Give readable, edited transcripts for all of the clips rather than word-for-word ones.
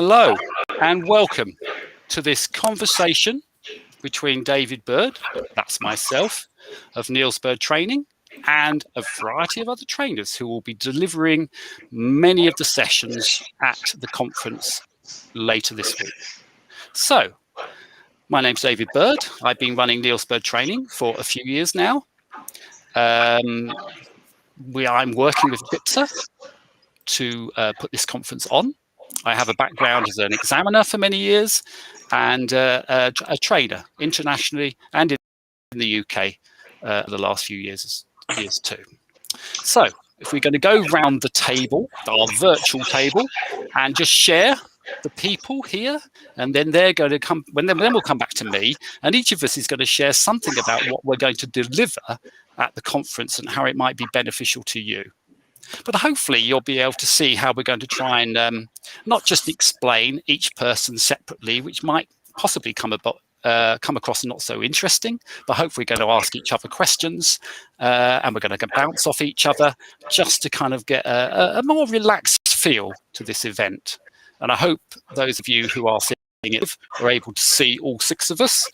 Hello and welcome to this conversation between David Bird, that's myself, of nilsbird Training, and a variety of other trainers who will be delivering many of the sessions at the conference later this week. So, my name's David Bird. I've been running nilsbird Training for a few years now. I'm working with BIPSA to put this conference on. I have a background as an examiner for many years and a trainer internationally and in the UK the last few years too. So if we're going to go round the table, our virtual table, and just share the people here, and then they're going to come, then we'll come back to me, and each of us is going to share something about what we're going to deliver at the conference and how it might be beneficial to you. But hopefully you'll be able to see how we're going to try and not just explain each person separately, which might possibly come across not so interesting, but hopefully we're going to ask each other questions and we're going to bounce off each other just to kind of get a more relaxed feel to this event. And I hope those of you who are seeing it are able to see all six of us.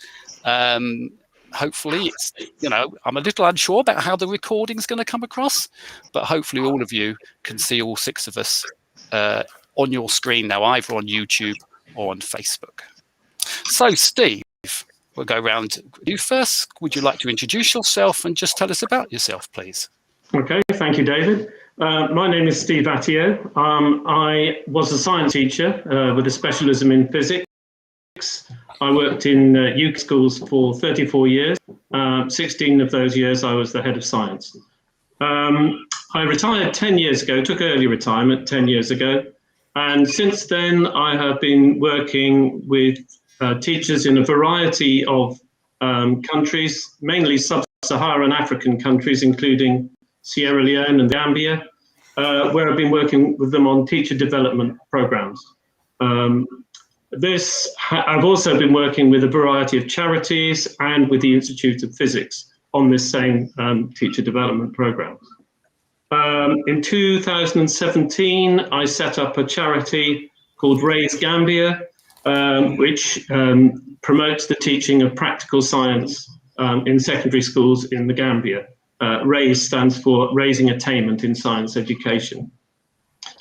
Hopefully it's, I'm a little unsure about how the recording is going to come across, but hopefully all of you can see all six of us on your screen now, either on YouTube or on Facebook. So Steve, we'll go around you first. Would you like to introduce yourself and just tell us about yourself, please? Okay, thank you, David. My name is Steve Attio. I was a science teacher with a specialism in physics. I worked in UK schools for 34 years. 16 of those years I was the head of science. I retired 10 years ago, took early retirement 10 years ago. And since then, I have been working with teachers in a variety of countries, mainly sub-Saharan African countries, including Sierra Leone and Zambia, where I've been working with them on teacher development programs. I've also been working with a variety of charities and with the Institute of Physics on this same teacher development program. In 2017, I set up a charity called Raise Gambia, which promotes the teaching of practical science in secondary schools in the Gambia. RAISE stands for Raising Attainment in Science Education.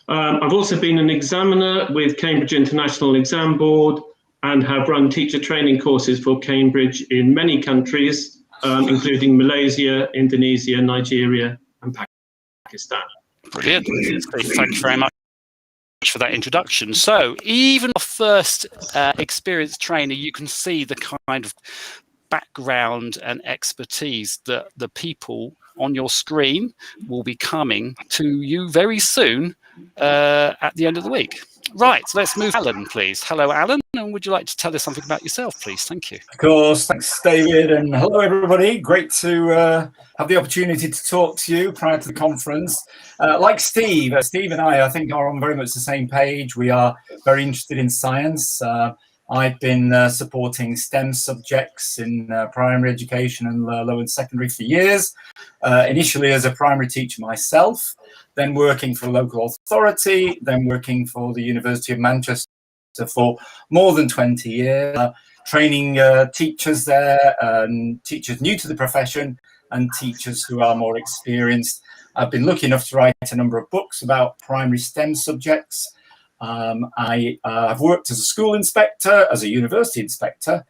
I've also been an examiner with Cambridge International Exam Board and have run teacher training courses for Cambridge in many countries, including Malaysia, Indonesia, Nigeria, and Pakistan. Brilliant. Thank you very much for that introduction. So even a first experienced trainer, you can see the kind of background and expertise that the people on your screen will be coming to you very soon at the end of the week. Right, so let's move to Alan, please. Hello, Alan, and would you like to tell us something about yourself, please? Thank you. Of course, thanks, David, and hello, everybody. Great to have the opportunity to talk to you prior to the conference. Like Steve and I think, are on very much the same page. We are very interested in science. I've been supporting STEM subjects in primary education and lower and secondary for years, initially as a primary teacher myself, then working for a local authority, then working for the University of Manchester for more than 20 years, training teachers there, teachers new to the profession and teachers who are more experienced. I've been lucky enough to write a number of books about primary STEM subjects. I've worked as a school inspector, as a university inspector,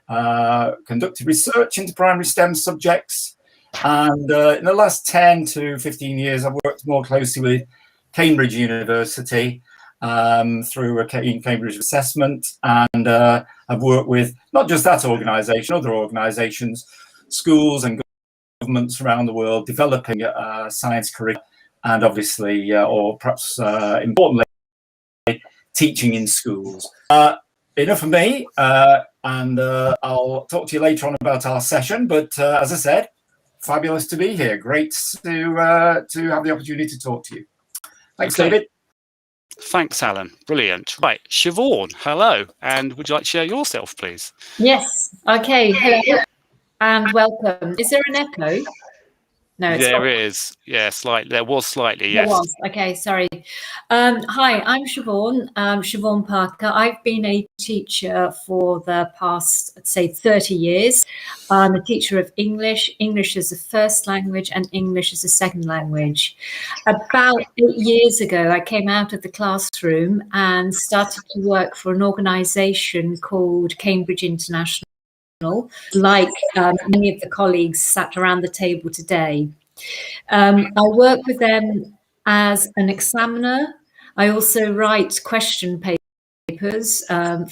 conducted research into primary STEM subjects, and in the last 10 to 15 years, I've worked more closely with Cambridge University through a Cambridge assessment, and I've worked with not just that organisation, other organisations, schools and governments around the world developing science curricula, and obviously, or perhaps importantly, teaching in schools. Enough of me, and I'll talk to you later on about our session. But as I said, fabulous to be here. Great to have the opportunity to talk to you. Thanks, Okay. David. Thanks, Alan. Brilliant. Right, Siobhan, hello. And would you like to share yourself, please? Yes. Okay. Hello and welcome. Is there an echo? No, it's There is. Yeah, slightly. There was slightly, There yes. was. Okay, sorry. Hi, I'm Siobhan Parker. I've been a teacher for the past, I'd say, 30 years. I'm a teacher of English, English as a first language and English as a second language. About 8 years ago, I came out of the classroom and started to work for an organisation called Cambridge International, like many of the colleagues sat around the table today. I work with them as an examiner. I also write question papers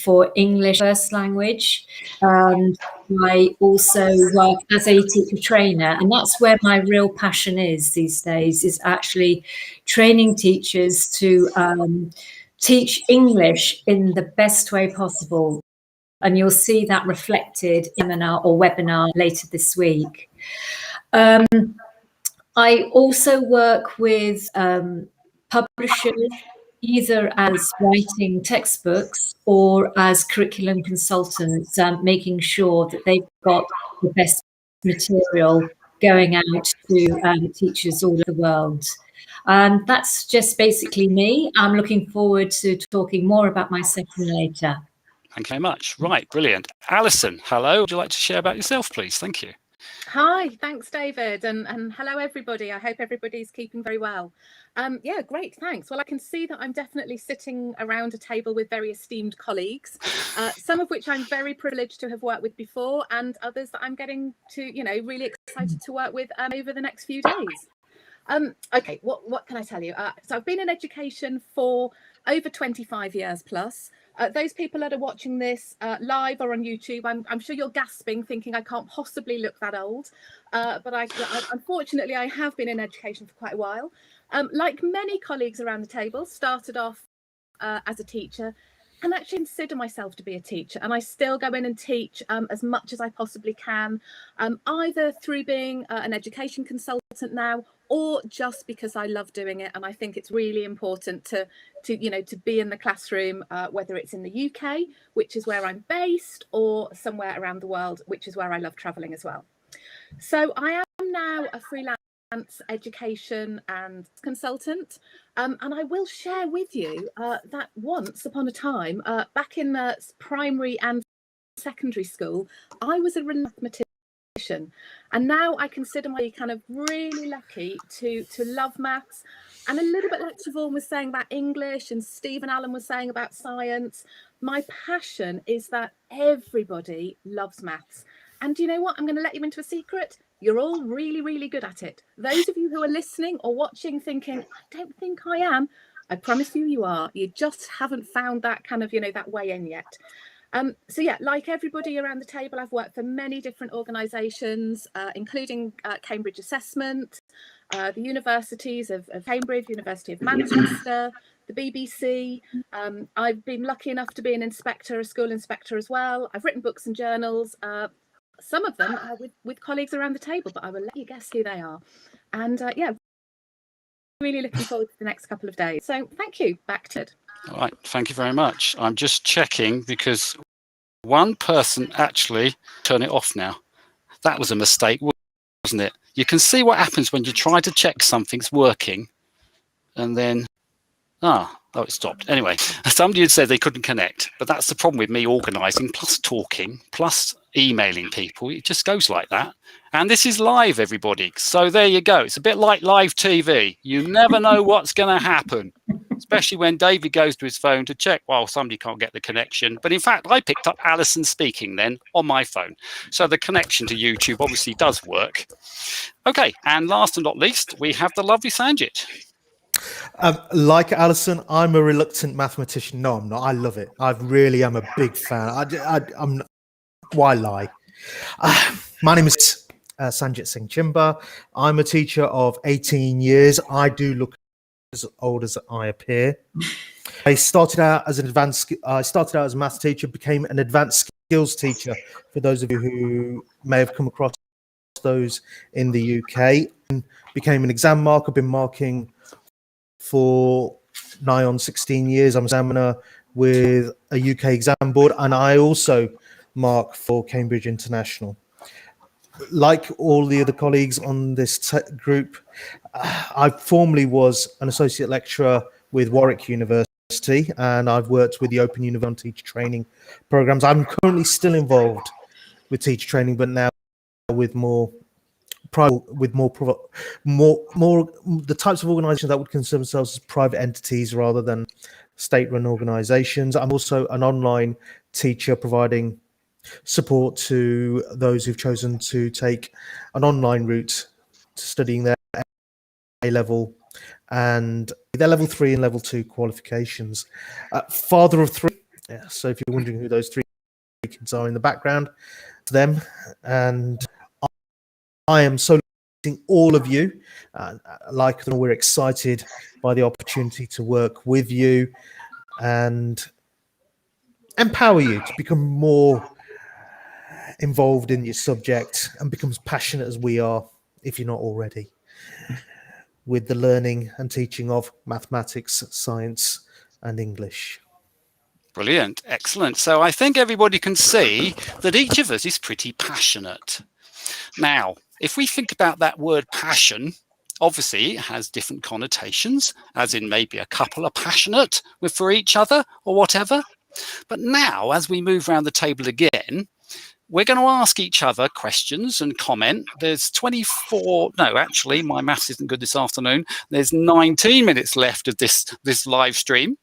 for English first language. I also work as a teacher trainer, and that's where my real passion is these days, is actually training teachers to teach English in the best way possible. And you'll see that reflected in a seminar or webinar later this week. I also work with publishers, either as writing textbooks or as curriculum consultants, making sure that they've got the best material going out to teachers all over the world. And that's just basically me. I'm looking forward to talking more about my session later. Thank you very much. Right, brilliant. Alison, hello. Would you like to share about yourself, please? Thank you. Hi, thanks, David, and hello, everybody. I hope everybody's keeping very well. Yeah, great, thanks. Well, I can see that I'm definitely sitting around a table with very esteemed colleagues, some of which I'm very privileged to have worked with before, and others that I'm getting to, really excited to work with over the next few days. Okay, what can I tell you? So I've been in education for over 25 years plus. Those people that are watching this live or on YouTube, I'm sure you're gasping, thinking I can't possibly look that old. But unfortunately, I have been in education for quite a while. Like many colleagues around the table, started off as a teacher, and actually consider myself to be a teacher. And I still go in and teach as much as I possibly can, either through being an education consultant now, or just because I love doing it. And I think it's really important to be in the classroom, whether it's in the UK, which is where I'm based, or somewhere around the world, which is where I love traveling as well. So I am now a freelance education and consultant, and I will share with you that once upon a time, back in primary and secondary school, I was a mathematician, and now I consider myself kind of really lucky to love maths. And a little bit like Siobhan was saying about English and Stephen Allen was saying about science, my passion is that everybody loves maths. And you know what? I'm going to let you into a secret. You're all really, really good at it. Those of you who are listening or watching thinking, I don't think I am, I promise you are. You just haven't found that kind of, that way in yet. So yeah, like everybody around the table, I've worked for many different organisations, including Cambridge Assessment, the universities of Cambridge, University of Manchester, the BBC. I've been lucky enough to be an inspector, a school inspector as well. I've written books and journals. Some of them are with colleagues around the table, but I will let you guess who they are. And yeah, really looking forward to the next couple of days. So thank you. Back to it. All right, thank you very much. I'm just checking because one person actually turned it off now. That was a mistake, wasn't it? You can see what happens when you try to check something's working and then, it stopped. Anyway, somebody had said they couldn't connect, but that's the problem with me organising, plus talking, plus emailing people. It just goes like that. And this is live, everybody. So there you go. It's a bit like live TV. You never know what's going to happen, especially when David goes to his phone to check, well, somebody can't get the connection. But in fact, I picked up Alison speaking then on my phone. So the connection to YouTube obviously does work. Okay, and last and not least, we have the lovely Sanjit. Like Alison, I'm a reluctant mathematician. No, I'm not. I love it. I really am a big fan. I'm not, why lie? My name is Sanjit Singh Chimba. I'm a teacher of 18 years. I do look as old as I appear. I started out as a maths teacher, became an advanced skills teacher for those of you who may have come across those in the UK, and became an exam marker. I've been marking for nigh on 16 years. I'm an examiner with a UK exam board, and I also mark for Cambridge International. like all the other colleagues on this group, I formerly was an associate lecturer with Warwick University, and I've worked with the Open University on teacher training programs. I'm currently still involved with teacher training, but now with more the types of organizations that would consider themselves as private entities rather than state-run organizations. I'm also an online teacher providing support to those who've chosen to take an online route to studying their A-level and their level 3 and level 2 qualifications. Father of 3, yeah, so if you're wondering who those 3 kids are in the background, to them. And I am so thanking all of you. We're excited by the opportunity to work with you and empower you to become more involved in your subject and become as passionate as we are, if you're not already, with the learning and teaching of mathematics, science, and English. Brilliant. Excellent. So I think everybody can see that each of us is pretty passionate. Now, if we think about that word passion, obviously it has different connotations, as in maybe a couple are passionate for each other or whatever. But now, as we move around the table again, we're going to ask each other questions and comment. There's 24, no, actually, my maths isn't good this afternoon. There's 19 minutes left of this live stream.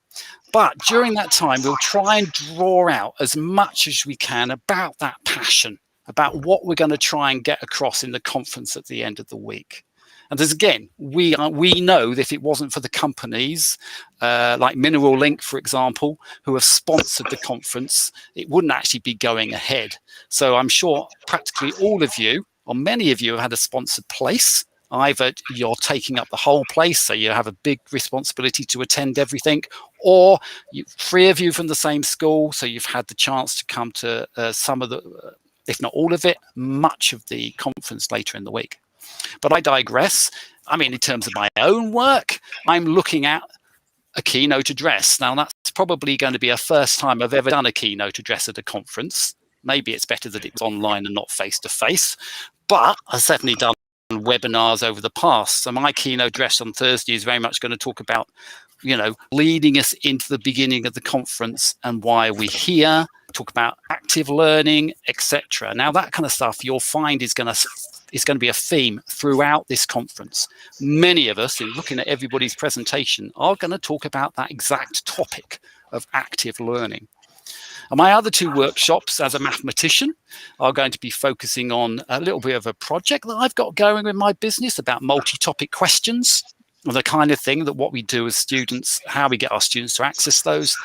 But during that time, we'll try and draw out as much as we can about that passion, about what we're going to try and get across in the conference at the end of the week. And as again, we know that if it wasn't for the companies like Mineral Link, for example, who have sponsored the conference, it wouldn't actually be going ahead. So I'm sure practically all of you, or many of you, have had a sponsored place. Either you're taking up the whole place, so you have a big responsibility to attend everything, or 3 of you from the same school, so you've had the chance to come to some of the, if not all of it, much of the conference later in the week. But I digress. I mean, in terms of my own work, I'm looking at a keynote address. Now, that's probably going to be a first time I've ever done a keynote address at a conference. Maybe it's better that it was online and not face-to-face, but I've certainly done webinars over the past. So my keynote address on Thursday is very much going to talk about, leading us into the beginning of the conference and why we're here, talk about active learning, etc. Now, that kind of stuff you'll find is going to be a theme throughout this conference. Many of us, in looking at everybody's presentation, are going to talk about that exact topic of active learning. And my other 2 workshops as a mathematician are going to be focusing on a little bit of a project that I've got going in my business about multi-topic questions, the kind of thing that what we do as students, how we get our students to access those,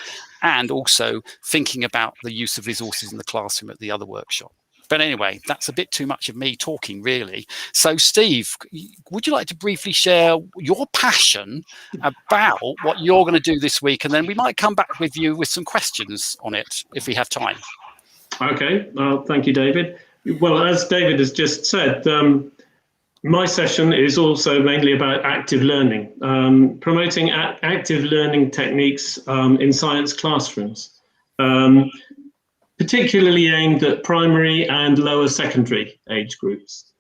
and also thinking about the use of resources in the classroom at the other workshop. But anyway, that's a bit too much of me talking, really. So, Steve, would you like to briefly share your passion about what you're going to do this week? And then we might come back with you with some questions on it if we have time. Okay, thank you, David. Well, as David has just said, my session is also mainly about active learning, promoting active learning techniques in science classrooms. Particularly aimed at primary and lower secondary age groups.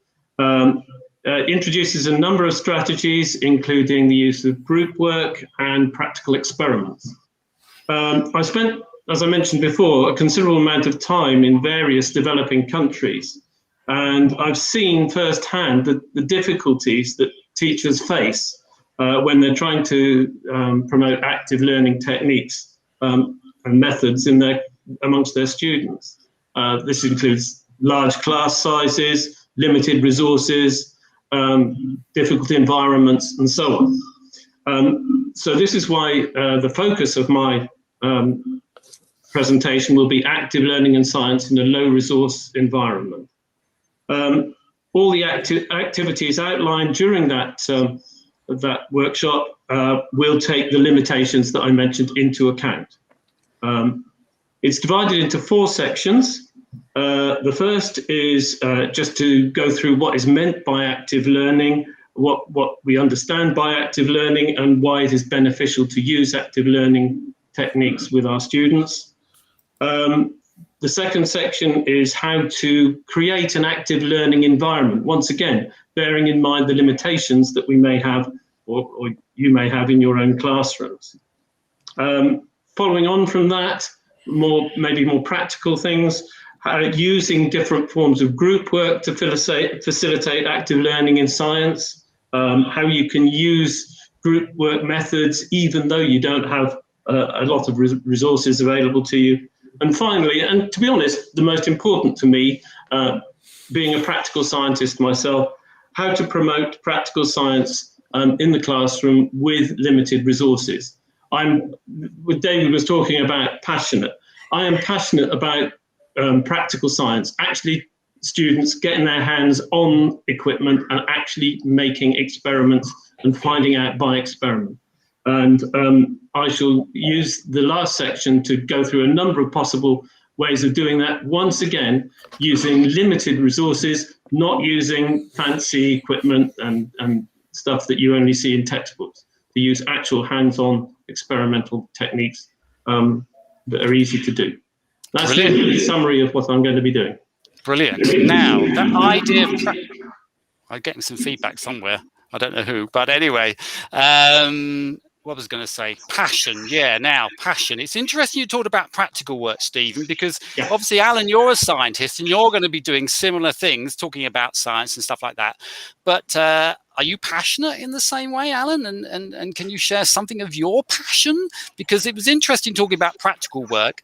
Introduces a number of strategies, including the use of group work and practical experiments. I spent, as I mentioned before, a considerable amount of time in various developing countries, and I've seen firsthand the difficulties that teachers face when they're trying to promote active learning techniques and methods amongst their students. This includes large class sizes, limited resources, difficult environments, and so on. So this is why the focus of my presentation will be active learning and science in a low resource environment. All the activities outlined during that workshop will take the limitations that I mentioned into account. It's divided into 4 sections. The first is just to go through what is meant by active learning, what we understand by active learning, and why it is beneficial to use active learning techniques with our students. The second section is how to create an active learning environment. Once again, bearing in mind the limitations that we may have or you may have in your own classrooms. Following on from that, maybe more practical things, using different forms of group work to facilitate active learning in science, how you can use group work methods even though you don't have a lot of resources available to you. And finally, and to be honest, the most important to me, being a practical scientist myself, how to promote practical science in the classroom with limited resources. With David was talking about passionate. I am passionate about practical science, actually students getting their hands on equipment and actually making experiments and finding out by experiment. And I shall use the last section to go through a number of possible ways of doing that. Once again, using limited resources, not using fancy equipment and stuff that you only see in textbooks, to use actual hands-on experimental techniques that are easy to do. That's the summary of what I'm going to be doing. Brilliant. Now, that idea of I'm getting some feedback somewhere. I don't know who, but anyway, what was I going to say? Passion. Yeah, now, passion. It's interesting you talked about practical work, Stephen, because obviously, Alan, you're a scientist and you're going to be doing similar things, talking about science and stuff like that. But are you passionate in the same way, Alan? And can you share something of your passion? Because it was interesting talking about practical work.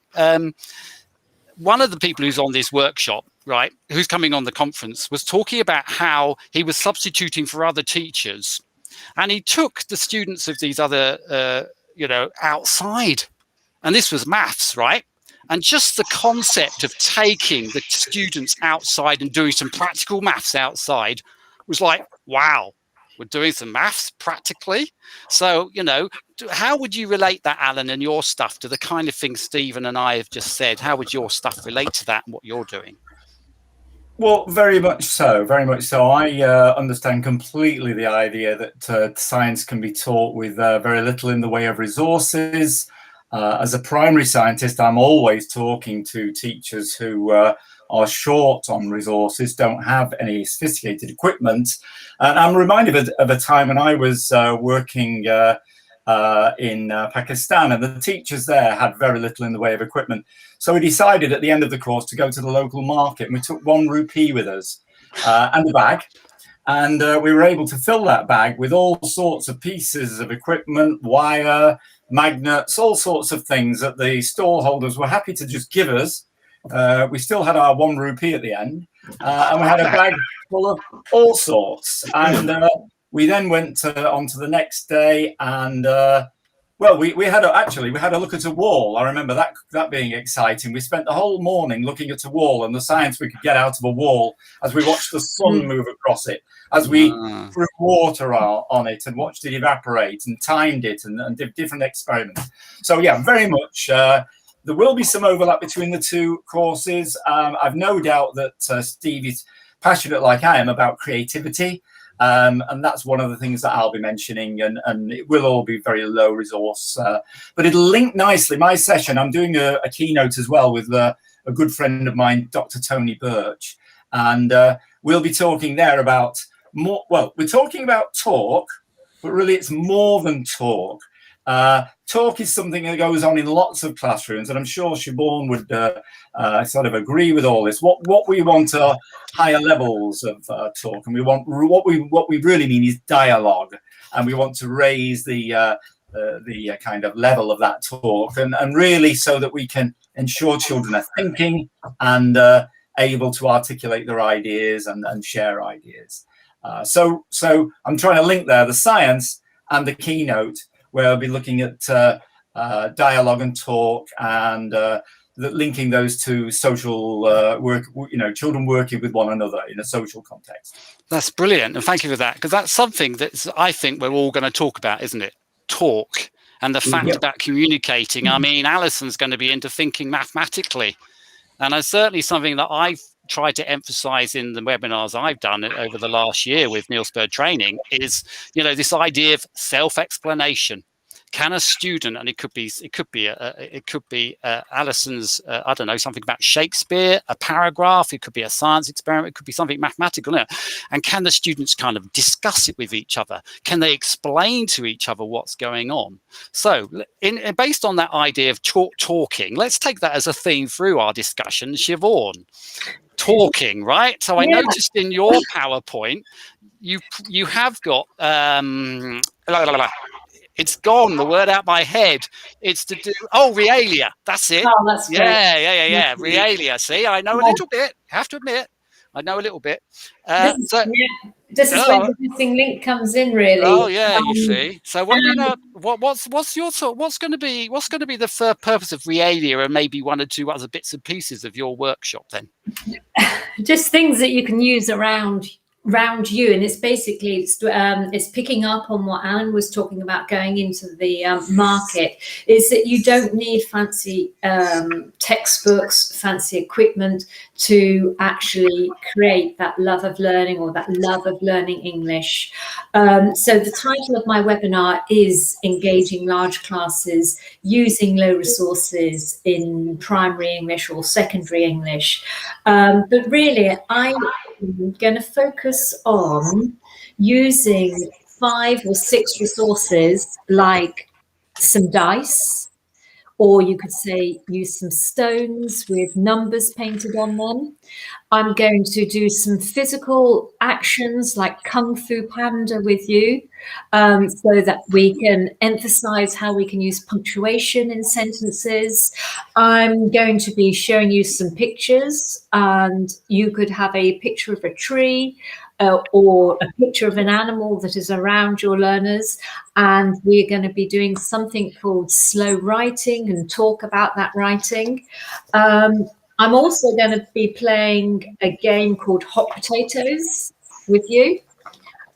One of the people who's on this workshop, right, who's coming on the conference, was talking about how he was substituting for other teachers. And he took the students of these other, outside. And this was maths, right? And just the concept of taking the students outside and doing some practical maths outside was like, wow, we're doing some maths practically. So, how would you relate that, Alan, and your stuff to the kind of things Stephen and I have just said? How would your stuff relate to that and what you're doing? Well, very much so, very much so. I understand completely the idea that science can be taught with very little in the way of resources. As a primary scientist, I'm always talking to teachers who are short on resources, don't have any sophisticated equipment. And I'm reminded of a time when I was working in Pakistan, and the teachers there had very little in the way of equipment. So we decided at the end of the course to go to the local market, and we took 1 rupee with us and a bag. And we were able to fill that bag with all sorts of pieces of equipment, wire, magnets, all sorts of things that the stall holders were happy to just give us. We still had our 1 rupee at the end, and we had a bag full of all sorts. And we then went on to the next day, and we had a look at a wall. I remember that being exciting. We spent the whole morning looking at a wall and the science we could get out of a wall as we watched the sun move across it, as we threw water on it and watched it evaporate and timed it and did different experiments. So yeah, very much. There will be some overlap between the two courses. I've no doubt that Steve is passionate like I am about creativity. And that's one of the things that I'll be mentioning, and it will all be very low resource, but it'll link nicely. My session, I'm doing a keynote as well with a good friend of mine, Dr. Tony Birch, and we'll be talking there about we're talking about talk, but really it's more than talk. Talk is something that goes on in lots of classrooms, and I'm sure Siobhan would sort of agree with all this. What we want are higher levels of talk, and we want what we really mean is dialogue, and we want to raise the kind of level of that talk, and really so that we can ensure children are thinking and able to articulate their ideas and share ideas. So I'm trying to link there the science and the keynote, where I'll be looking at dialogue and talk, and linking those to social work, children working with one another in a social context. That's brilliant. And thank you for that, because that's something that I think we're all going to talk about, isn't it? Talk and the fact about communicating. I mean, Alison's going to be into thinking mathematically. And it's certainly something that I've tried to emphasize in the webinars I've done over the last year with nilsbird training is, this idea of self-explanation. can a student, and it could be Alison's, I don't know, something about Shakespeare, a paragraph, it could be a science experiment, it could be something mathematical, and can the students kind of discuss it with each other? Can they explain to each other what's going on? So based on that idea of talking, let's take that as a theme through our discussion. Siobhan, talking, right? So I noticed in your PowerPoint, you have got it's gone, the word out my head. It's to do realia. That's it. Oh, that's great. Yeah. Realia. See, I know a little bit. Have to admit, I know a little bit. This is where the missing link comes in, really. Oh yeah, you see. So what's going to be the purpose of realia, and maybe one or two other bits and pieces of your workshop then? Just things that you can use around you, and it's basically it's picking up on what Alan was talking about going into the market, is that you don't need fancy textbooks, fancy equipment to actually create that love of learning, or that love of learning English. So the title of my webinar is Engaging Large Classes Using Low Resources in Primary English or Secondary English. But really, I'm going to focus on using 5 or 6 resources, like some dice, or you could say use some stones with numbers painted on them. I'm going to do some physical actions like Kung Fu Panda with you, so that we can emphasize how we can use punctuation in sentences. I'm going to be showing you some pictures, and you could have a picture of a tree, or a picture of an animal that is around your learners, and we're going to be doing something called slow writing and talk about that writing. I'm also going to be playing a game called Hot Potatoes with you,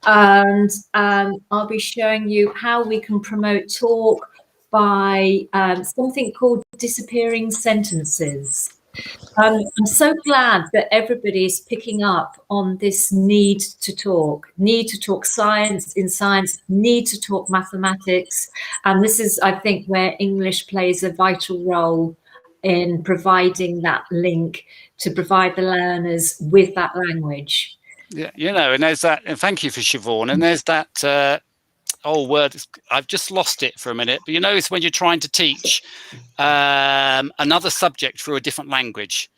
and I'll be showing you how we can promote talk by something called disappearing sentences. I'm so glad that everybody is picking up on this need to talk science in science, need to talk mathematics. And this is, I think, where English plays a vital role in providing that link to provide the learners with that language. Yeah, and there's that, and thank you for Siobhan, and there's that old word, I've just lost it for a minute, but it's when you're trying to teach another subject through a different language.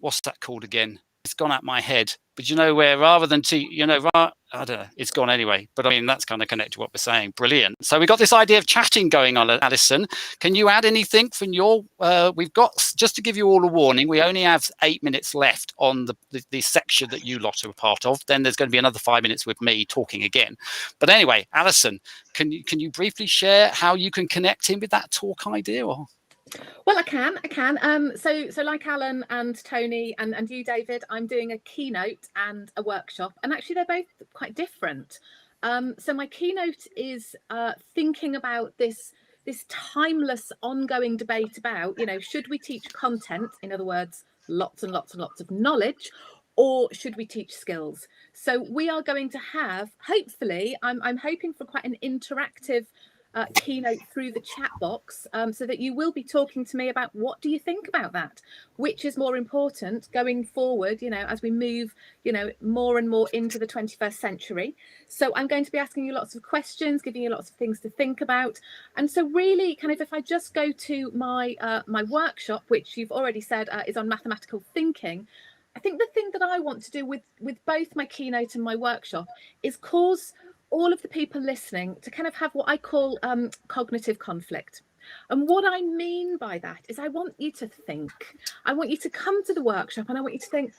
What's that called again? It's gone out my head. But where rather than I don't know, it's gone anyway. But I mean, that's kind of connected to what we're saying. Brilliant. So we've got this idea of chatting going on, Alison. Can you add anything from your, we've got, just to give you all a warning, we only have 8 minutes left on the section that you lot are a part of. Then there's going to be another 5 minutes with me talking again. But anyway, Alison, can you briefly share how you can connect in with that talk idea? Or? Well, I can. So like Alan and Tony and you, David, I'm doing a keynote and a workshop, and actually they're both quite different. So my keynote is thinking about this timeless ongoing debate about, should we teach content, in other words, lots and lots and lots of knowledge, or should we teach skills? So we are going to have, hopefully, I'm hoping for quite an interactive keynote through the chat box, so that you will be talking to me about what do you think about that, which is more important going forward, as we move more and more into the 21st century. So I'm going to be asking you lots of questions, giving you lots of things to think about. And so really kind of, if I just go to my my workshop, which you've already said is on mathematical thinking, I think the thing that I want to do with both my keynote and my workshop is cause all of the people listening to kind of have what I call cognitive conflict. And what I mean by that is I want you to think. I want you to come to the workshop and I want you to think,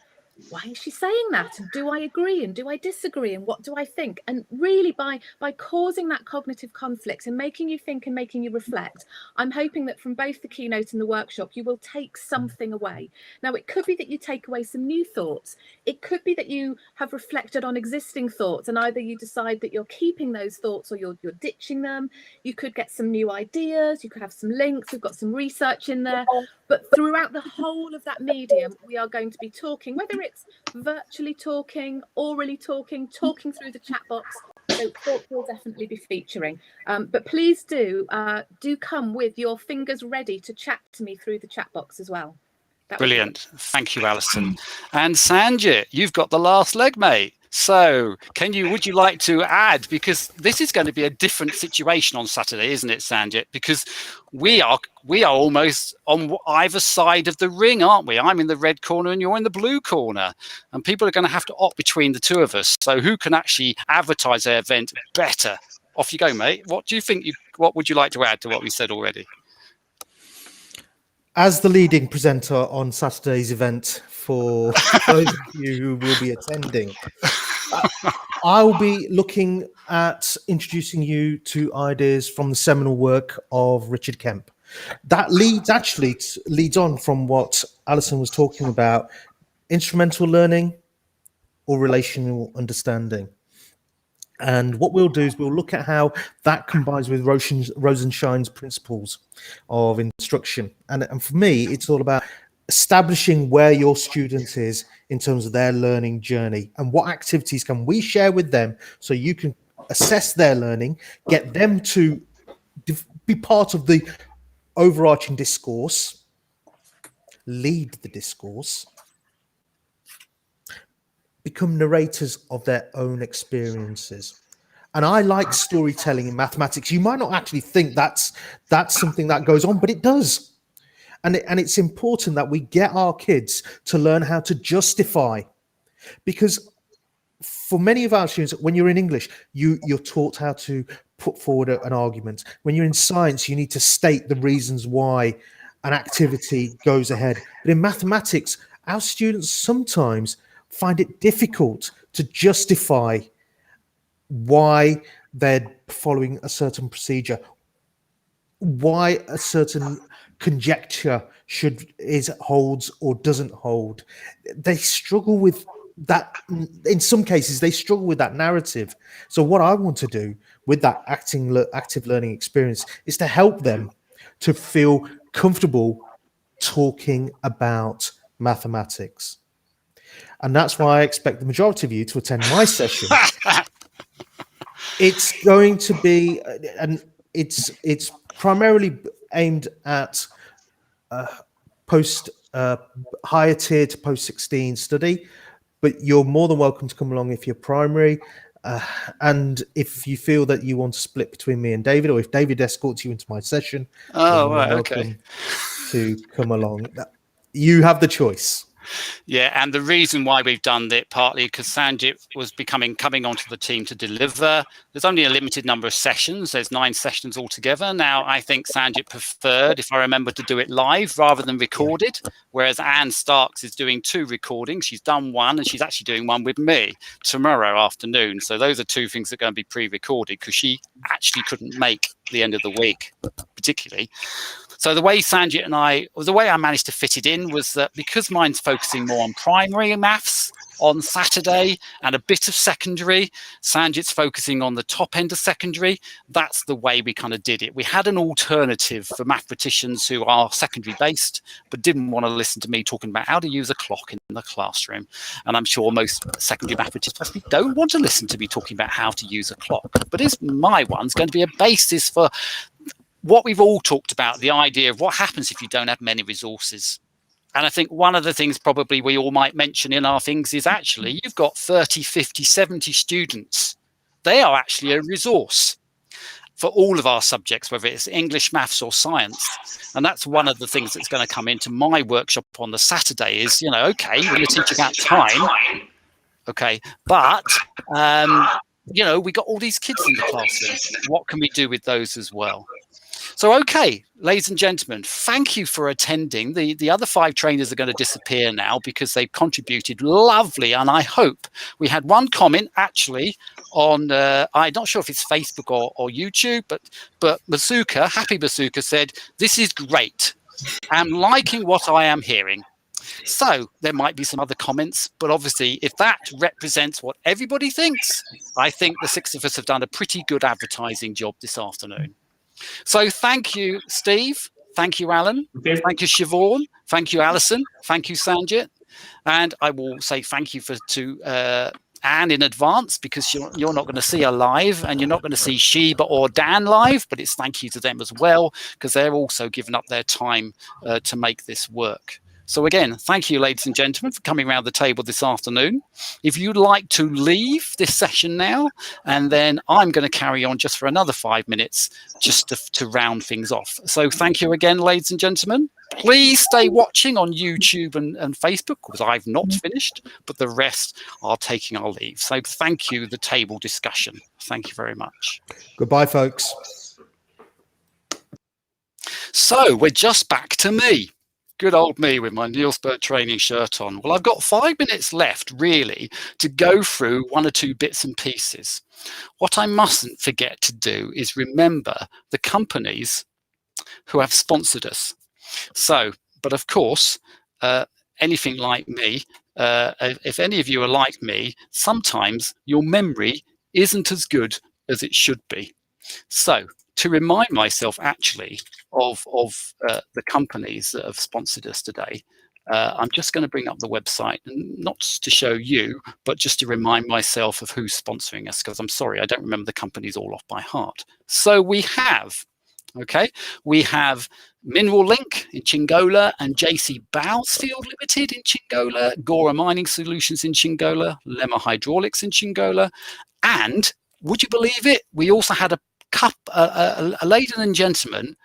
why is she saying that? And do I agree? And do I disagree? And what do I think? And really by causing that cognitive conflict and making you think and making you reflect, I'm hoping that from both the keynote and the workshop, you will take something away. Now, it could be that you take away some new thoughts. It could be that you have reflected on existing thoughts and either you decide that you're keeping those thoughts or you're ditching them. You could get some new ideas. You could have some links. We've got some research in there. But throughout the whole of that medium, we are going to be talking, whether it's virtually talking, orally talking, talking through the chat box, So thoughts will definitely be featuring. But please do come with your fingers ready to chat to me through the chat box as well. Brilliant. Thank you, Alison. And Sanjit, you've got the last leg, mate. So would you like to add, because this is going to be a different situation on Saturday, isn't it, Sanjit? Because we are almost on either side of the ring, aren't we? I'm in the red corner and you're in the blue corner, and people are going to have to opt between the two of us. So who can actually advertise their event better? Off you go, mate. What do you think? What would you like to add to what we said already? As the leading presenter on Saturday's event, for those of you who will be attending, I'll be looking at introducing you to ideas from the seminal work of Richard Kemp. That leads on from what Alison was talking about: instrumental learning or relational understanding. And what we'll do is we'll look at how that combines with Rosenshine's principles of instruction. And for me, it's all about establishing where your student is in terms of their learning journey and what activities can we share with them so you can assess their learning, get them to be part of the overarching discourse, lead the discourse, become narrators of their own experiences. And I like storytelling in mathematics. You might not actually think that's something that goes on, but it does. And it's important that we get our kids to learn how to justify, because for many of our students, when you're in English, you're taught how to put forward an argument. When you're in science, you need to state the reasons why an activity goes ahead. But in mathematics, our students sometimes find it difficult to justify why they're following a certain procedure, why a certain conjecture holds or doesn't hold. They struggle with that. In some cases, they struggle with that narrative. So what I want to do with that active learning experience is to help them to feel comfortable talking about mathematics. And that's why I expect the majority of you to attend my session. It's going to be, and it's primarily aimed at higher tier to post-16 study, but you're more than welcome to come along if you're primary. And if you feel that you want to split between me and David, or if David escorts you into my session, oh, right, okay, to come along. You have the choice. Yeah, and the reason why we've done it partly because Sanjit was coming onto the team to deliver. There's only a limited number of sessions. There's 9 sessions altogether. Now, I think Sanjit preferred, if I remember, to do it live rather than recorded, whereas Anne Starks is doing 2 recordings. She's done 1, and she's actually doing 1 with me tomorrow afternoon. So those are 2 things that are going to be pre-recorded because she actually couldn't make the end of the week, particularly. So the way I managed to fit it in was that because mine's focusing more on primary maths on Saturday and a bit of secondary, Sanjit's focusing on the top end of secondary. That's the way we kind of did it. We had an alternative for mathematicians who are secondary based, but didn't want to listen to me talking about how to use a clock in the classroom. And I'm sure most secondary mathematicians possibly don't want to listen to me talking about how to use a clock. But my one's going to be a basis for what we've all talked about, the idea of what happens if you don't have many resources. And I think one of the things probably we all might mention in our things is actually you've got 30, 50, 70 students. They are actually a resource for all of our subjects, whether it's English, maths or science. And that's one of the things that's going to come into my workshop on the Saturday is, okay, we're going to teach about time. Okay, but we got all these kids in the classroom. What can we do with those as well? So, okay, ladies and gentlemen, thank you for attending. The other 5 trainers are going to disappear now because they've contributed lovely. And I hope we had one comment actually on, I'm not sure if it's Facebook or YouTube, but Bazooka, Happy Bazooka said, "This is great. I'm liking what I am hearing." So there might be some other comments, but obviously if that represents what everybody thinks, I think the 6 of us have done a pretty good advertising job this afternoon. So thank you, Steve. Thank you, Alan. Okay. Thank you, Siobhan. Thank you, Alison. Thank you, Sanjit. And I will say thank you to Anne in advance, because you're not going to see her live, and you're not going to see Sheba or Dan live, but it's thank you to them as well, because they're also giving up their time to make this work. So again, thank you, ladies and gentlemen, for coming around the table this afternoon. If you'd like to leave this session now, and then I'm going to carry on just for another 5 minutes just to round things off. So thank you again, ladies and gentlemen. Please stay watching on YouTube and Facebook, because I've not finished, but the rest are taking our leave. So thank you, the table discussion. Thank you very much. Goodbye, folks. So we're just back to me. Good old me with my nilsbird training shirt on. Well, I've got 5 minutes left, really, to go through 1 or 2 bits and pieces. What I mustn't forget to do is remember the companies who have sponsored us. So, but of course, anything like me, if any of you are like me, sometimes your memory isn't as good as it should be. So, to remind myself actually of the companies that have sponsored us today, I'm just going to bring up the website, and not to show you, but just to remind myself of who's sponsoring us, because I'm sorry, I don't remember the companies all off by heart. So we have, we have Mineral Link in Chingola and JC Bowsfield Limited in Chingola, Gora Mining Solutions in Chingola, Lemma Hydraulics in Chingola, and would you believe it, we also had a lady and gentleman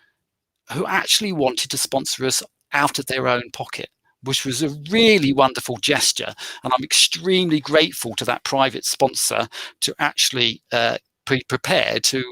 who actually wanted to sponsor us out of their own pocket, which was a really wonderful gesture. And I'm extremely grateful to that private sponsor to actually be prepared to,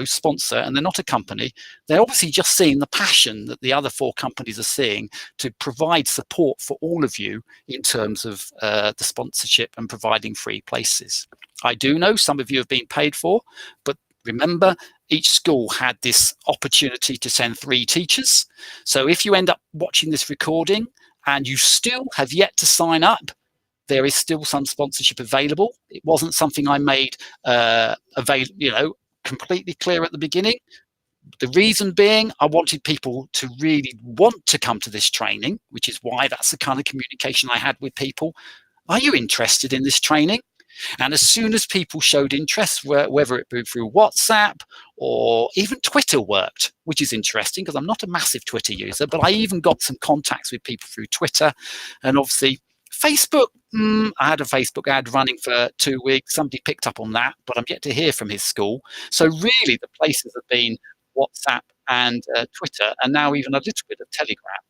sponsor. And they're not a company. They're obviously just seeing the passion that the other 4 companies are seeing to provide support for all of you in terms of the sponsorship and providing free places. I do know some of you have been paid for, but remember, each school had this opportunity to send 3 teachers. So if you end up watching this recording and you still have yet to sign up, there is still some sponsorship available. It wasn't something I made completely clear at the beginning. The reason being, I wanted people to really want to come to this training, which is why that's the kind of communication I had with people. Are you interested in this training? And as soon as people showed interest, whether it be through WhatsApp or even Twitter worked, which is interesting because I'm not a massive Twitter user, but I even got some contacts with people through Twitter. And obviously Facebook, I had a Facebook ad running for 2 weeks. Somebody picked up on that, but I'm yet to hear from his school. So really the places have been WhatsApp and Twitter, and now even a little bit of Telegram.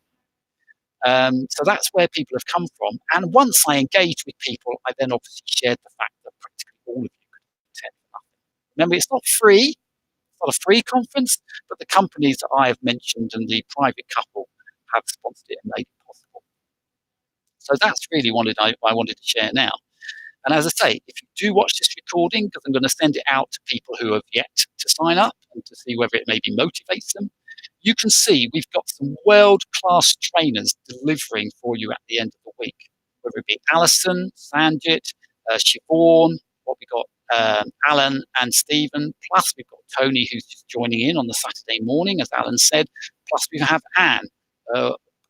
So that's where people have come from. And once I engaged with people, I then obviously shared the fact that practically all of you could attend for nothing. Remember, it's not free. It's not a free conference, but the companies that I have mentioned and the private couple have sponsored it and made it possible. So that's really what I wanted to share now. And as I say, if you do watch this recording, because I'm going to send it out to people who have yet to sign up and to see whether it maybe motivates them, you can see we've got some world-class trainers delivering for you at the end of the week, whether it be Alison, Sanjit, Siobhan, we got Alan and Stephen, plus we've got Tony who's just joining in on the Saturday morning, as Alan said, plus we have Anne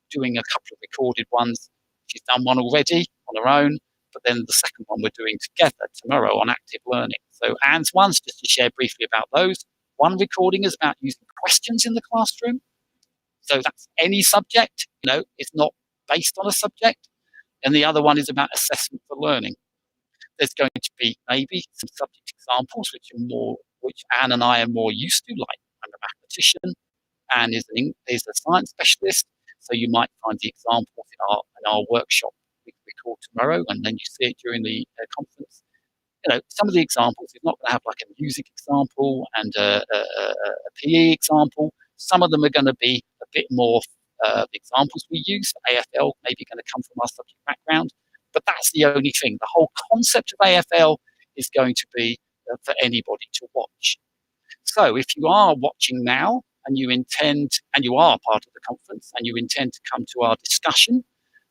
doing a couple of recorded ones. She's done one already on her own, but then the second one we're doing together tomorrow on active learning. So Anne's one's just to share briefly about those. One recording is about using questions in the classroom. So that's any subject, it's not based on a subject. And the other one is about assessment for learning. There's going to be maybe some subject examples, which Anne and I are more used to, like I'm a mathematician, Anne is a science specialist. So you might find the examples in our workshop we record tomorrow, and then you see it during the conference. Some of the examples, it's not going to have like a music example and a PE example. Some of them are going to be a bit more the examples we use. AFL maybe going to come from our subject background, but that's the only thing. The whole concept of AFL is going to be for anybody to watch. So if you are watching now and you are part of the conference and you intend to come to our discussion,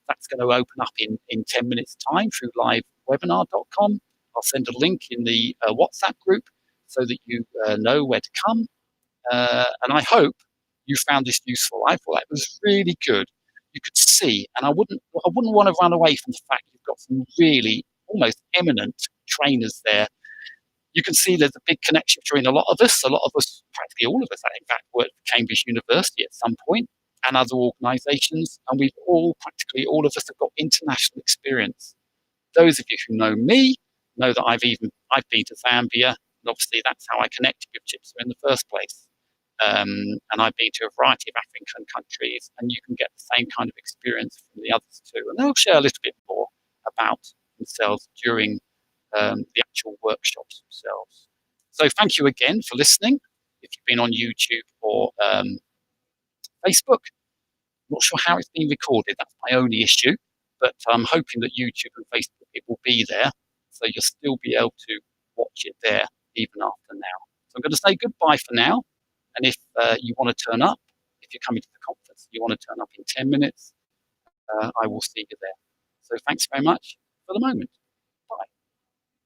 that's going to open up in 10 minutes time through livewebinar.com. I'll send a link in the WhatsApp group so that you know where to come. And I hope you found this useful. I thought that was really good. You could see, and I wouldn't want to run away from the fact you've got some really almost eminent trainers there. You can see there's a big connection between a lot of us. Practically all of us, in fact, worked for Cambridge University at some point and other organisations. And practically all of us have got international experience. Those of you who know me know that I've been to Zambia. And obviously, that's how I connected with Chipsa in the first place. And I've been to a variety of African countries, and you can get the same kind of experience from the others too. And they'll share a little bit more about themselves during the actual workshops themselves. So thank you again for listening. If you've been on YouTube or Facebook, I'm not sure how it's been recorded. That's my only issue, but I'm hoping that YouTube and Facebook, it will be there, so you'll still be able to watch it there even after now. So I'm going to say goodbye for now, and if you want to turn up, if you're coming to the conference, you want to turn up in 10 minutes, I will see you there. So thanks very much for the moment.